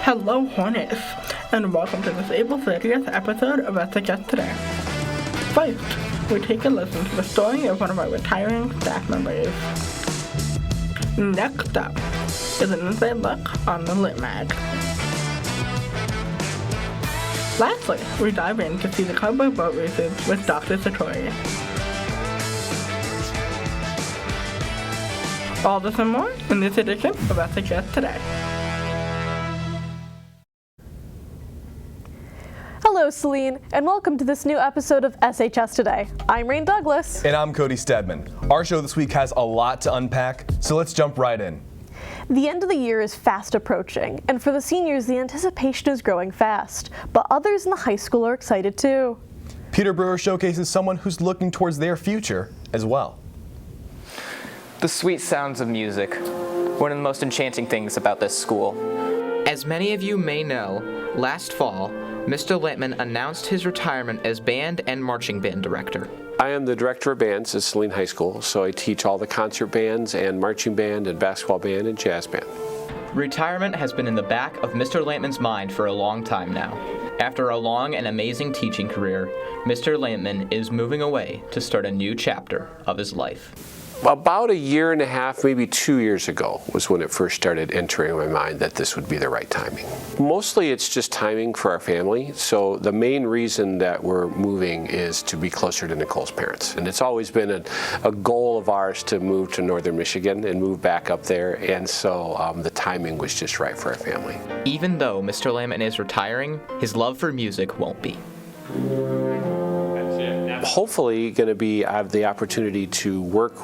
Hello, Hornets, and welcome to this April 30th episode of SHS Today. First, we take a listen to the story of one of our retiring staff members. Next up is an inside look on the Lit Mag. Lastly, we dive in to see the cowboy boat races with Dr. Satori. All this and more in this edition of SHS Today. Hello, Celine, and welcome to this new episode of SHS Today. I'm Raine Douglass. And I'm Cody Stedman. Our show this week has a lot to unpack, so let's jump right in. The end of the year is fast approaching, and for the seniors, the anticipation is growing fast. But others in the high school are excited too. Peter Brewer showcases someone who's looking towards their future as well. The sweet sounds of music, one of the most enchanting things about this school. As many of you may know, last fall, Mr. Lampman announced his retirement as band and marching band director. I am the director of bands at Saline High School, so I teach all the concert bands and marching band and basketball band and jazz band. Retirement has been in the back of Mr. Lampman's mind for a long time now. After a long and amazing teaching career, Mr. Lampman is moving away to start a new chapter of his life. About a year and a half, maybe 2 years ago, was when it first started entering my mind that this would be the right timing. Mostly it's just timing for our family, so the main reason that we're moving is to be closer to Nicole's parents. And it's always been a goal of ours to move to northern Michigan and move back up there, and so the timing was just right for our family. Even though Mr. Lampman is retiring, his love for music won't be. Hopefully going to have the opportunity to work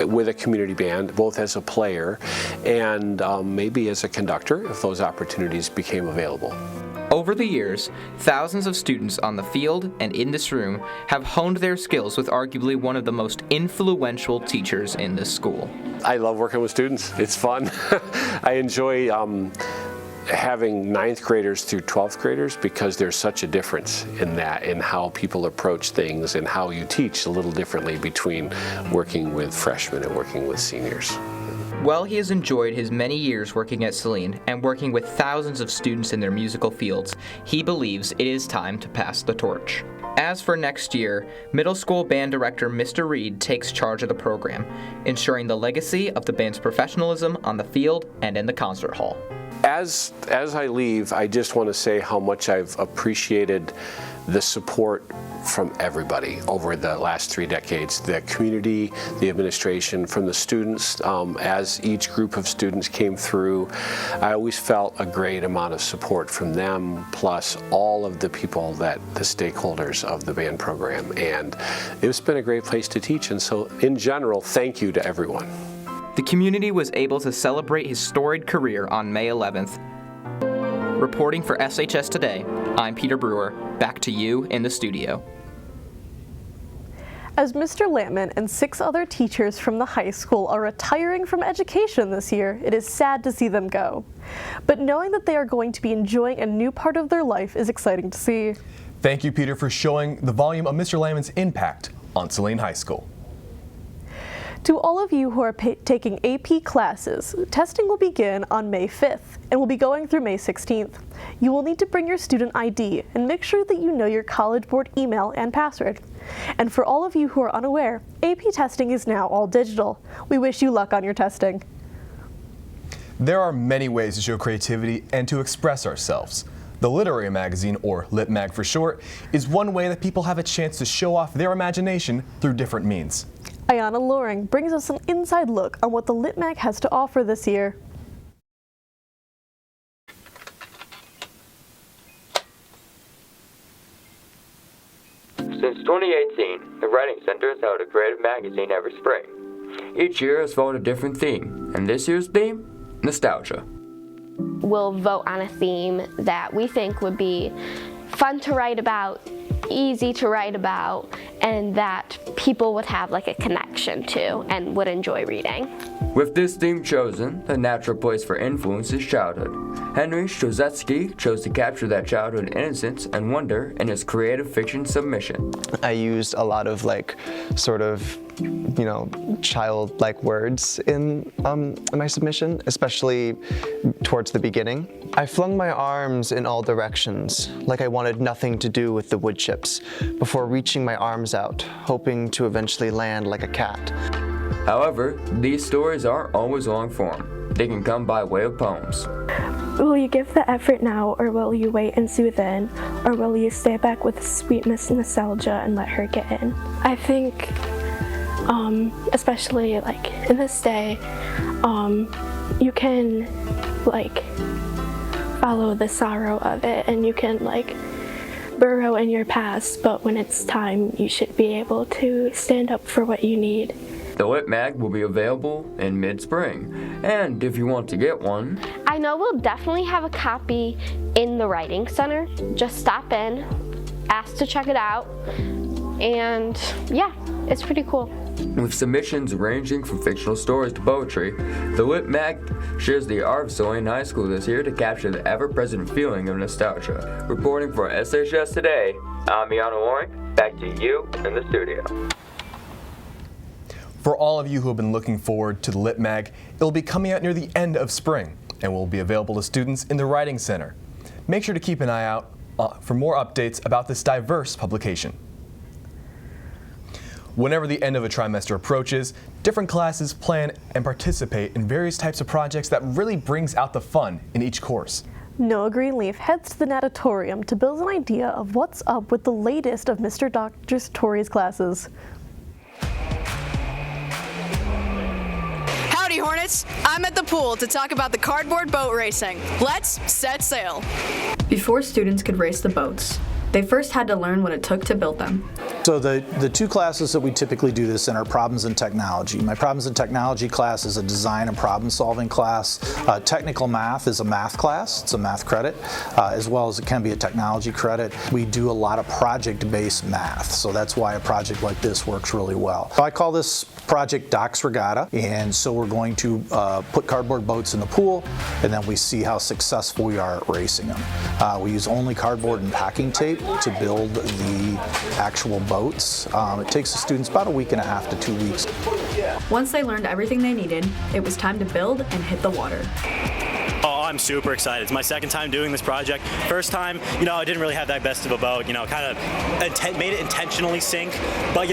with a community band, both as a player and maybe as a conductor, if those opportunities became available. Over the years, thousands of students on the field and in this room have honed their skills with arguably one of the most influential teachers in this school. I love working with students. It's fun. I enjoy having 9th graders through 12th graders because there's such a difference in that, in how people approach things and how you teach a little differently between working with freshmen and working with seniors. While he has enjoyed his many years working at Saline and working with thousands of students in their musical fields, he believes it is time to pass the torch. As for next year, middle school band director Mr. Reed takes charge of the program, ensuring the legacy of the band's professionalism on the field and in the concert hall. As I leave, I just want to say how much I've appreciated the support from everybody over the last 3 decades, the community, the administration, from the students. As each group of students came through, I always felt a great amount of support from them, plus all of the people the stakeholders of the band program. And it's been a great place to teach. And so in general, thank you to everyone. The community was able to celebrate his storied career on May 11th. Reporting for SHS Today, I'm Peter Brewer. Back to you in the studio. As Mr. Lampman and 6 other teachers from the high school are retiring from education this year, it is sad to see them go. But knowing that they are going to be enjoying a new part of their life is exciting to see. Thank you, Peter, for showing the volume of Mr. Lampman's impact on Saline High School. To all of you who are taking AP classes, testing will begin on May 5th and will be going through May 16th. You will need to bring your student ID and make sure that you know your College Board email and password. And for all of you who are unaware, AP testing is now all digital. We wish you luck on your testing. There are many ways to show creativity and to express ourselves. The literary magazine, or Lit Mag for short, is one way that people have a chance to show off their imagination through different means. Ayana Loring brings us an inside look on what the Lit Mag has to offer this year. Since 2018, the Writing Center has held a creative magazine every spring. Each year has followed a different theme, and this year's theme? Nostalgia. We'll vote on a theme that we think would be fun to write about, easy to write about, and that people would have like a connection to and would enjoy reading. With this theme chosen, the natural place for influence is childhood. Henry Strzelecki chose to capture that childhood innocence and wonder in his creative fiction submission. I used a lot of sort of, childlike words in my submission, especially towards the beginning. I flung my arms in all directions, like I wanted nothing to do with the wood chips, before reaching my arms out, hoping to eventually land like a cat. However, these stories aren't always long form. They can come by way of poems. Will you give the effort now, or will you wait and soothe in? Or will you stay back with sweet Miss Nostalgia and let her get in? I think, especially in this day, you can follow the sorrow of it, and you can burrow in your past, but when it's time, you should be able to stand up for what you need. The Lit Mag will be available in mid-spring, and if you want to get one, I know we'll definitely have a copy in the Writing Center. Just stop in, ask to check it out, and yeah, it's pretty cool. With submissions ranging from fictional stories to poetry, the Lit Mag shares the art of Saline High School this year to capture the ever-present feeling of nostalgia. Reporting for SHS Today, I'm Ian Warren. Back to you in the studio. For all of you who have been looking forward to the Lit Mag, it will be coming out near the end of spring and will be available to students in the Writing Center. Make sure to keep an eye out for more updates about this diverse publication. Whenever the end of a trimester approaches, different classes plan and participate in various types of projects that really brings out the fun in each course. Noah Greenleaf heads to the natatorium to build an idea of what's up with the latest of Mr. Dr. Satori's classes. Howdy, Hornets! I'm at the pool to talk about the cardboard boat racing. Let's set sail! Before students could race the boats, they first had to learn what it took to build them. So the two classes that we typically do this in are Problems in Technology. My Problems in Technology class is a design and problem solving class. Technical Math is a math class, it's a math credit, as well as it can be a technology credit. We do a lot of project-based math, so that's why a project like this works really well. I call this project Doc's Regatta, and so we're going to put cardboard boats in the pool, and then we see how successful we are at racing them. We use only cardboard and packing tape to build the actual boats. It takes the students about a week and a half to 2 weeks. Once they learned everything they needed, it was time to build and hit the water. Oh, I'm super excited. It's my second time doing this project. First time, I didn't really have that best of a boat, kind of made it intentionally sink. But,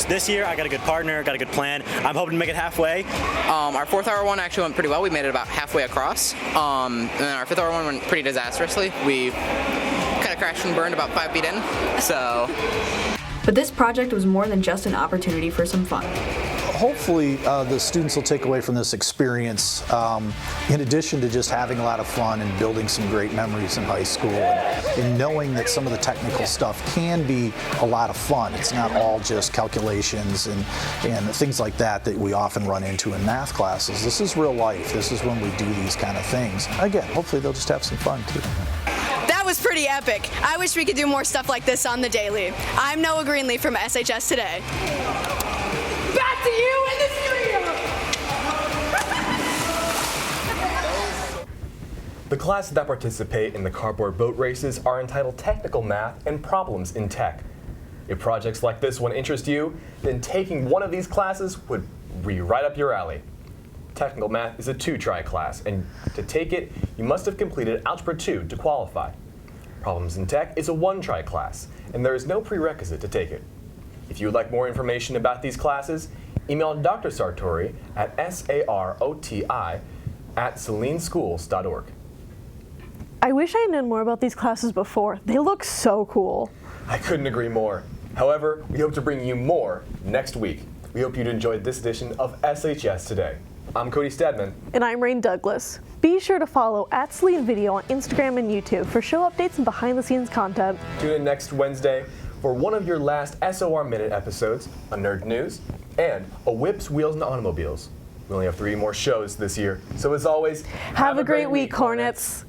this year I got a good partner, got a good plan. I'm hoping to make it halfway. Our 4th hour one actually went pretty well. We made it about halfway across. And then our 5th hour one went pretty disastrously. We kind of crashed and burned about 5 feet in, so. But this project was more than just an opportunity for some fun. Hopefully the students will take away from this experience, in addition to just having a lot of fun and building some great memories in high school, and knowing that some of the technical stuff can be a lot of fun. It's not all just calculations and things like that we often run into in math classes. This is real life. This is when we do these kind of things. Again, hopefully they'll just have some fun too. That was pretty epic. I wish we could do more stuff like this on the daily. I'm Noah Greenleaf from SHS Today. Back to you in the studio! The classes that participate in the cardboard boat races are entitled Technical Math and Problems in Tech. If projects like this one interest you, then taking one of these classes would be right up your alley. Technical Math is a 2-try class, and to take it, you must have completed Algebra 2 to qualify. Problems in Tech is a 1-try class, and there is no prerequisite to take it. If you would like more information about these classes, email Dr. Sartori at saroti@salineschools.org. I wish I had known more about these classes before. They look so cool. I couldn't agree more. However, we hope to bring you more next week. We hope you'd enjoyed this edition of SHS Today. I'm Cody Stedman. And I'm Raine Douglass. Be sure to follow @SalineVideo on Instagram and YouTube for show updates and behind-the-scenes content. Tune in next Wednesday for one of your last SOR Minute episodes, a Nerd News, and a Whips, Wheels, and Automobiles. We only have 3 more shows this year, so as always, have a great week, Hornets.